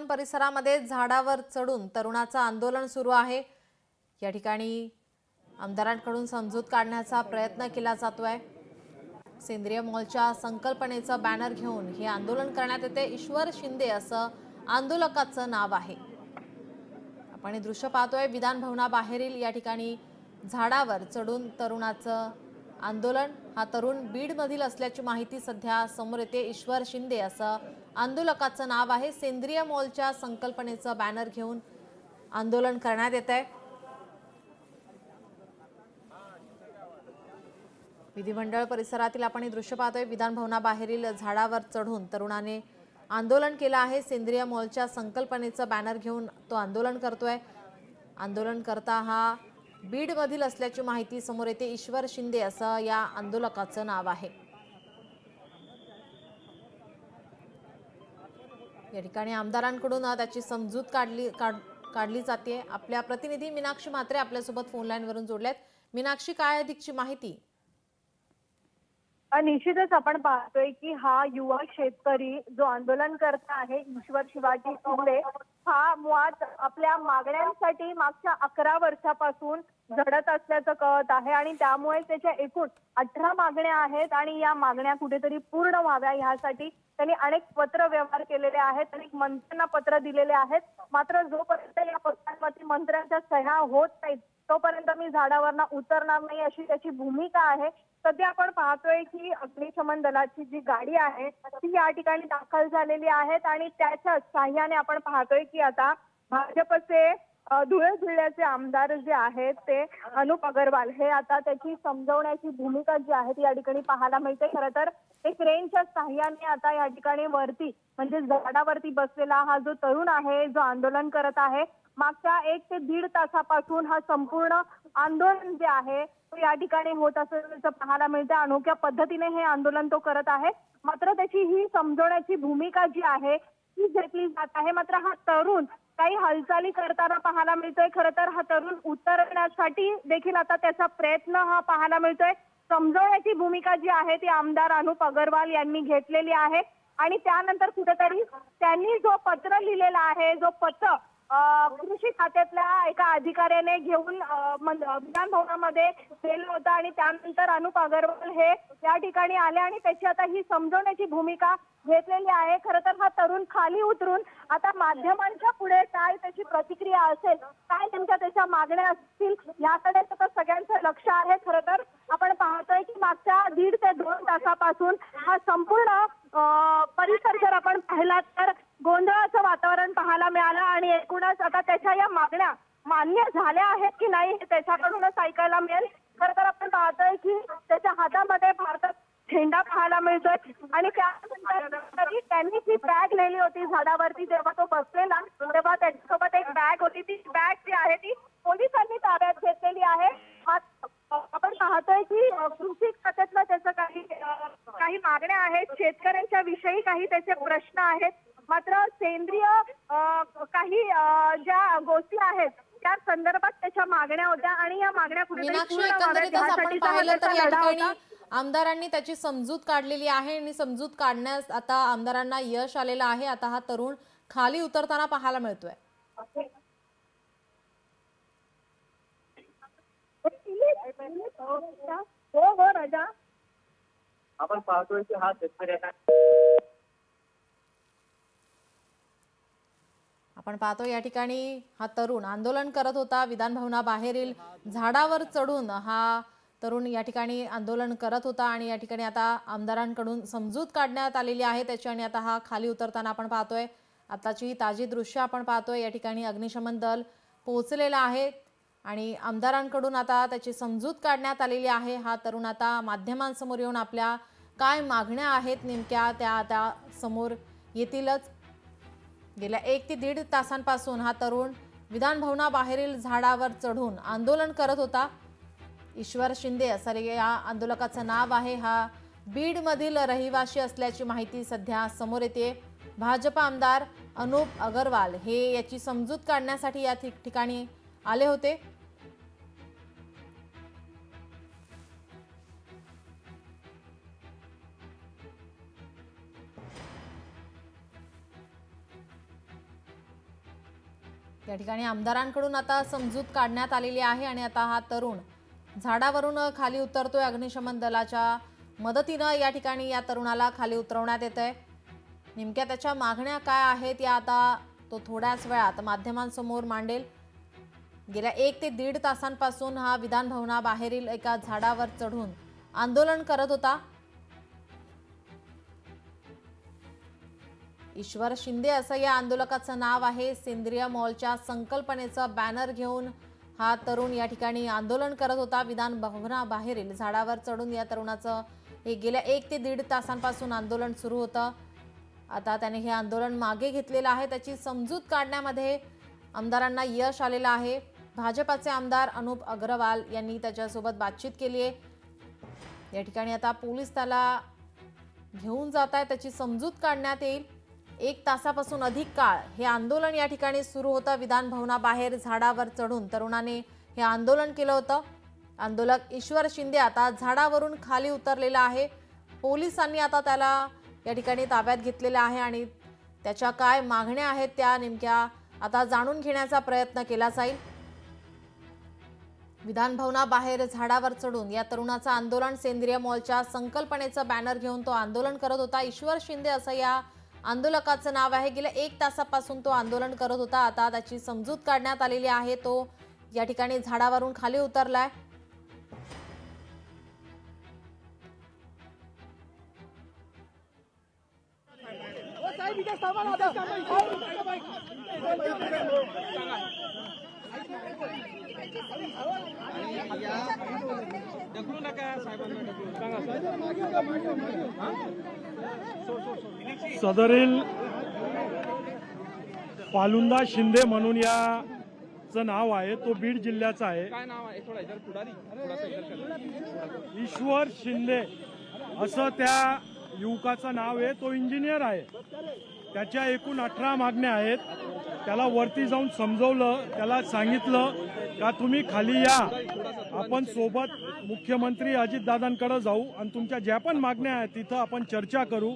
परिसरामध्ये झाडावर चढून तरुणाचं आंदोलन सुरू आहे। या ठिकाणी आमदारांकडून समजूत काढण्याचा प्रयत्न केला जातोय। सेंद्रिय मॉलच्या संकल्पनेचा बॅनर घेऊन हे आंदोलन करण्यात येते। ईश्वर शिंदे असं आंदोलकाचं नाव आहे। आपण हे दृश्य पाहतोय विधान भवनाबाहेरील या ठिकाणी झाडावर चढून तरुणाचं आंदोलन। हा तरुण बीडमधील असल्याची माहिती सध्या समोर येते। ईश्वर शिंदे असं आंदोलकाचं नाव आहे। सेंद्रिय मॉलच्या संकल्पनेचा बॅनर घेऊन आंदोलन करण्यात येतंय। विधिमंडळ परिसरातील आपण हे दृश्य पाहतोय। विधान भवनाबाहेरील झाडावर चढून तरुणाने आंदोलन केलं आहे। सेंद्रिय मॉलच्या संकल्पनेचं बॅनर घेऊन तो आंदोलन करतोय। आंदोलनकर्ता हा बीडमधील असल्याची माहिती समोर येते। ईश्वर शिंदे असं या आंदोलकाचं नाव आहे। या ठिकाणी आमदारांकडून त्याची समजूत काढली जाते। आपल्या प्रतिनिधी मीनाक्षी म्हात्रे आपल्यासोबत फोन लाईन वरून जोडल्यात। मीनाक्षी, काय अधिकची माहिती? निश्चितच आपण पाहतोय की हा युवा शेतकरी जो आंदोलन करत आहे ईश्वर शिवाजी शिंदे हा मुळात आपल्या मागण्यांसाठी मागच्या 11 वर्षापासून झडत असल्याचं कळत आहे आणि त्यामुळे त्याच्या एकूण 18 मागण्या आहेत आणि या मागण्या कुठेतरी पूर्ण व्हाव्या यासाठी त्यांनी अनेक पत्र व्यवहार केलेले आहेत, अनेक मंत्र्यांना पत्र दिलेले आहेत। मात्र जोपर्यंत या पत्रांवरती मंत्र्यांच्या सह्या होत नाहीत तोपर्यंत मी झाडावरनं उतरणार नाही अशी त्याची भूमिका आहे। सध्या आपण पाहतोय की अग्निशमन दलाची जी गाडी आहे ती या ठिकाणी दाखल झालेली आहे आणि त्याच्या साह्याने आपण पाहतोय की आता भाजपचे धुळे जिल्ह्याचे आमदार जे आहेत ते अनुप अग्रवाल हे आता त्याची समजवण्याची भूमिका जी आहे ती या ठिकाणी पाहायला मिळते। खरं तर एक क्रेनच्या साह्याने आता या ठिकाणी वरती म्हणजे झाडावरती बसलेला हा जो तरुण आहे जो आंदोलन करत आहे मागच्या 1 ते 1.5 तासापासून हा संपूर्ण आंदोलन जे आहे या ठिकाणी होत असल्याचं पाहायला मिळतं। अनोख्या पद्धतीने हे आंदोलन तो करत आहे। मात्र त्याची ही समजवण्याची भूमिका जी आहे ती घेतली जात आहे। मात्र हा तरुण काही हालचाली करताना पाहायला मिळतोय। खरं तर हा तरुण उतरण्यासाठी देखील आता त्याचा प्रयत्न हा पाहायला मिळतोय। समजवण्याची भूमिका जी आहे ती आमदार अनुप अग्रवाल यांनी घेतलेली आहे आणि त्यानंतर कुठेतरी त्यांनी जो पत्र लिहिलेला आहे जो पत्र कृषी खात्यातल्या एका अधिकाऱ्याने घेऊन विधान भवनामध्ये गेलं होतं आणि त्यानंतर अनुप अग्रवाल हे या ठिकाणी आले आणि त्याची आता ही समजवण्याची भूमिका घेतलेली आहे। खरं तर हा तरुण खाली उतरून आता माध्यमांच्या पुढे काय त्याची प्रतिक्रिया असेल, काय नेमक्या त्याच्या मागण्या असतील याकडे तर सगळ्यांचं लक्ष आहे। खरं तर आपण पाहतोय की मागच्या 1.5 ते 2 तासापासून हा संपूर्ण परिसर जर आपण पाहिला तर गोंधळाचं वातावरण पाहायला मिळालं आणि एकूणच आता त्याच्या या मागण्या मान्य झाल्या आहेत की नाही हे त्याच्याकडूनच ऐकायला मिळेल। खरं तर आपण पाहतोय की त्याच्या हातामध्ये भारतात झेंडा पाहायला मिळतोय आणि त्यानंतर त्यांनी जी बॅग नेली होती झाडावरती जेव्हा तो बसलेला तेव्हा त्याच्यासोबत एक बॅग होती, ती बॅग जी आहे ती पोलिसांनी ताब्यात घेतलेली आहे। आपण पाहतोय की कृषी खात्यातलं त्याचं काही मागण्या आहेत, शेतकऱ्यांच्या विषयी काही त्याचे प्रश्न आहेत। मात्र सेंद्रिय काही ज्या गोष्टी आहेत त्या संदर्भात त्याच्या मागण्या होत्या आणि या मागण्या कुठेतरी पूर्ण व्हाव्यात आपण पाहिलं तर या ठिकाणी आमदारांनी त्याची समजूत काढलेली आहे आणि समजूत काढण्यास आता आमदारांना यश आलेलं आहे। आता हा तरुण खाली उतरताना पाहायला मिळतोय। हो राजा, आपण पाहतोय की हा शेतकरी आपण पाहतो या ठिकाणी हा तरुण आंदोलन करत होता। विधान भवनाबाहेरील झाडावर चढून हा तरुण या ठिकाणी आंदोलन करत होता आणि या ठिकाणी आता आमदारांकडून समजूत काढण्यात आलेली आहे त्याची आणि आता हा खाली उतरताना आपण पाहतोय। आताची ताजी दृश्य आपण पाहतोय। या ठिकाणी अग्निशमन दल पोहोचलेलं आहे आणि आमदारांकडून आता त्याची समजूत काढण्यात आलेली आहे। हा तरुण आता माध्यमांसमोर येऊन आपल्या काय मागण्या आहेत नेमक्या त्या समोर येतीलच। गेल्या 1 ते 1.5 तासांपासून हा तरुण विधान भवनाबाहेरील झाडावर चढून आंदोलन करत होता। ईश्वर शिंदे असं या आंदोलकाचं नाव आहे। हा बीडमधील रहिवासी असल्याची माहिती सध्या समोर येते। भाजप आमदार अनुप अग्रवाल हे याची समजूत काढण्यासाठी या ठिकाणी आले होते। या ठिकाणी आमदारांकडून आता समजूत काढण्यात आलेली आहे आणि आता हा तरुण झाडावरून खाली उतरतोय। अग्निशमन दलाच्या मदतीनं या ठिकाणी या तरुणाला खाली उतरवण्यात येतंय। नेमक्या त्याच्या मागण्या काय आहेत या आता तो थोड्याच वेळात माध्यमांसमोर मांडेल। गेल्या 1 ते 1.5 तासांपासून हा विधान भवनाबाहेरील एका झाडावर चढून आंदोलन करत होता। ईश्वर शिंदे असं या आंदोलकाचं नाव आहे। सेंद्रिय मॉलच्या संकल्पनेचं बॅनर घेऊन हा तरुण या ठिकाणी आंदोलन करत होता। विधान भवनाबाहेरील झाडावर चढून या तरुणाचं हे गेल्या 1 ते 1.5 तासांपासून आंदोलन सुरू होतं। आता त्याने हे आंदोलन मागे घेतलेलं आहे। त्याची समजूत काढण्यामध्ये आमदारांना यश आलेलं आहे। भाजपाचे आमदार अनूप अग्रवाल यांनी त्याच्यासोबत बातचीत केली आहे। या ठिकाणी आता पोलीस त्याला घेऊन जात आहेत। त्याची समजूत काढण्यात येईल। 1 तासापासून अधिक काळ हे आंदोलन या ठिकाणी सुरू होतं। विधान भवनाबाहेर झाडावर चढून तरुणाने हे आंदोलन केलं होतं। आंदोलक ईश्वर शिंदे आता झाडावरून खाली उतरलेला आहे। पोलिसांनी आता त्याला या ठिकाणी ताब्यात घेतलेलं आहे आणि त्याच्या काय मागण्या आहेत त्या नेमक्या आता जाणून घेण्याचा प्रयत्न केला जाईल। विधान भवनाबाहेर झाडावर चढून या तरुणाचं आंदोलन सेंद्रिय मॉलच्या संकल्पनेचं बॅनर घेऊन तो आंदोलन करत होता। ईश्वर शिंदे असं या आंदोलकाचं नाव आहे। गेल्या 1 तासापासून तो आंदोलन करत होता। आता त्याची समजूत काढण्यात आलेली आहे। तो या ठिकाणी झाडावरून खाली उतरलाय। सदरील फालुंदा शिंदे म्हणून याचं नाव आहे। तो बीड जिल्ह्याचा आहे। काय नाव आहे? थोडा इधर पुढारी ईश्वर शिंदे असं त्या युवकाचं नाव आहे। तो इंजिनियर आहे। त्याच्या एकूण 18 मागण्या आहेत। त्याला वरती जाऊन समजवलं, त्याला सांगितलं का तुम्ही खाली या, आपण सोबत मुख्यमंत्री अजितदादांकडे जाऊ आणि तुमच्या ज्या पण मागण्या आहेत तिथं आपण चर्चा करू।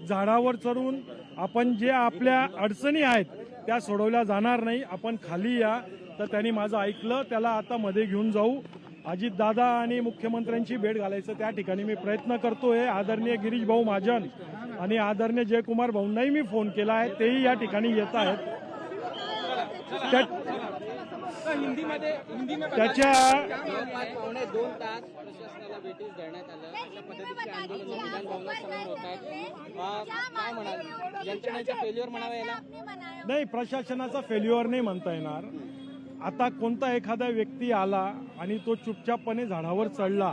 झाडावर चढून आपण जे आपल्या अडचणी आहेत त्या सोडवल्या जाणार नाही, आपण खाली या। तर त्यांनी माझं ऐकलं। त्याला आता मध्ये घेऊन जाऊ। अजितदादा आणि मुख्यमंत्र्यांची भेट घालायचं त्या ठिकाणी मी प्रयत्न करतोय। आदरणीय गिरीश भाऊ महाजन आणि आदरणीय जयकुमार भाऊंनाही मी फोन केला आहे, तेही या ठिकाणी येत आहेत। त्याच्या 2 तास प्रशासनाला भेटीस देण्यात आलं। अशा पद्धतीचे आंदोलन विधान भवनात समोर होत आहेत। काय म्हणाल? यंत्रणेचा फेल्युअर म्हणावा याला? नाही, प्रशासनाचा फेल्युअर नाही म्हणता येणार। आता कोणता एखादा व्यक्ती आला आणि तो चुपचापपणे झाडावर चढला,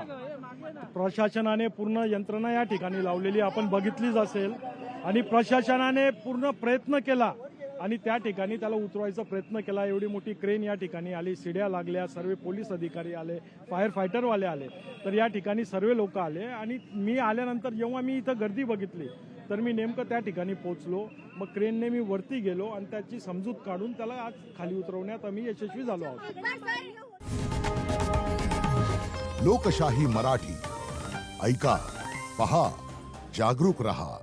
प्रशासनाने पूर्ण यंत्रणा या ठिकाणी लावलेली आपण बघितलीच असेल आणि प्रशासनाने पूर्ण प्रयत्न केला आणि त्या ठिकाणी त्याला उतरवायचा प्रयत्न केला। एवढी मोठी क्रेन या ठिकाणी आली, शिड्या लागल्या, सर्व पोलीस अधिकारी आले, फायर फायटरवाले आले, तर या ठिकाणी सर्व लोक आले। आणि मी आल्यानंतर जेव्हा मी इथं गर्दी बघितली तर मी नेमकं त्या ठिकाणी पोहोचलो। मग क्रेनने मी वरती गेलो आणि त्याची समजूत काढून त्याला आज खाली उतरवण्यात आम्ही यशस्वी झालो आहोत। लोकशाही मराठी ऐका, पहा, जागरूक रहा।